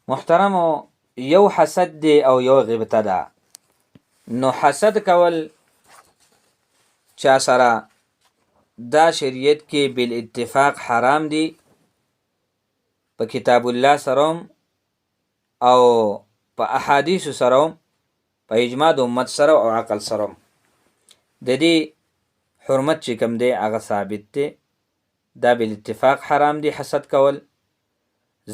محترمو یو حسد دی او یو غیبته ده. نو حسد کول چا سره دا شریعت کې بالاتفاق حرام دی، په کتاب الله سره او په احادیث سره، په اجماع د امت سره او عقل سره د دې حرمت چې کوم دی هغه ثابت دی. دا بالاتفاق حرام دی حسد کول،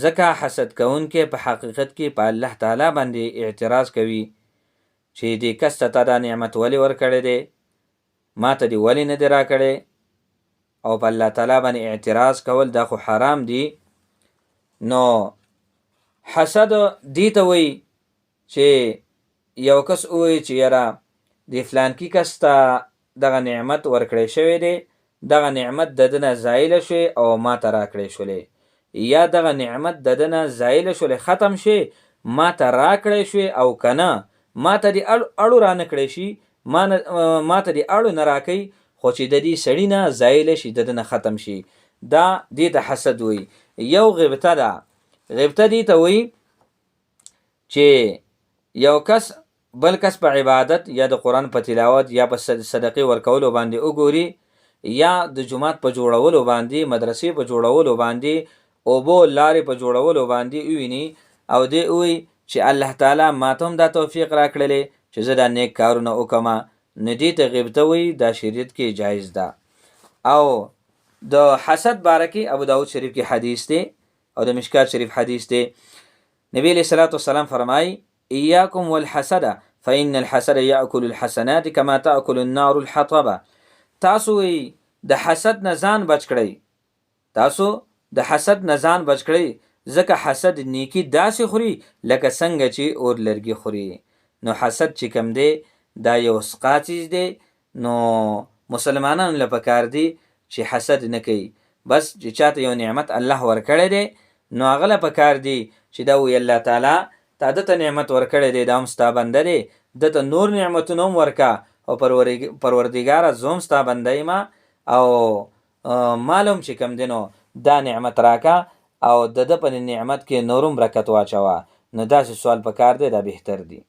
ځکه حسد کوونکی په حقیقت کې په الله تعالی باندې اعتراض کوي چې دې کس ته دا نعمت ولې ورکړی دی، ما ته دې ولې نه دی راکړی، او په الله تعالی باندې اعتراض کول دا خو حرام دی. نو حسد دې ته وایي چې یو کس ووایي چې یاره د فلانکي کس ته دغه نعمت ورکړی شوی دی، دغه نعمت د ده نه زایله شوی او ما ته راکړی شولی، یا دغه نعمت د ده نه زایله شولی ختم شي ما ته راکړی شوی، او که نه ما ته دې اړو را نه کړی شي، ما ته دې اړو نه راکوي، خو چې د دې سړي نه زایله شي، د ده نه ختم شي، دا دې ته حسد وایي. یو غیبته ده. غیبته دې ته وایي چې یو کس بل کس په عبادت یا د قرآن په تلاوت یا په صدقې ورکولو باندې وګوري، یا د جومات په جوړولو باندې، مدرسې په جوړولو باندې، اوبو لارې په جوړولو باندې وویني، او دې وایي چې الله تعالی ماته هم دا توفیق راکړلی چې زه دا نیک کارونه وکړمه، نو دې ته غیبته وایي. دا شریعت کې جایز ده. او د حسد باره کې ابو داود شریف کې حدیث دی او د مشکات شریف حدیث دی. نبی علیہ الصلوۃ والسلام فرمایي ایاکم والحسد فإن الحسد یأکل الحسنات کما تأکل النار الحطب. تاسو د حسد نه ځان بچ کړئ، تاسو د حسد نه ځان بچ کړئ، ځکه حسد نیکی داسې خوري لکه څنګه چې اور لرګي خوري. نو حسد چې کوم دی دا یو سقا چیز دی. نو مسلمانانو له پکار دی چې حسد نه کوي. بس چې چاته یو نعمت الله ورکړی دی نو هغه له پکار دی چې دا وایي الله تعالی تا دته نعمت ورکړی دی، دا هم ستا بنده دی، دته نور نعمتونه هم ورکه، او پروردګاره زه هم ستا بنده یم، او معلوم چې کوم دی نو دا نعمت راکه، او د ده په نعمت کې نورم برکت واچوه. نو داسې سوال پکار دی، دا بهتر دی.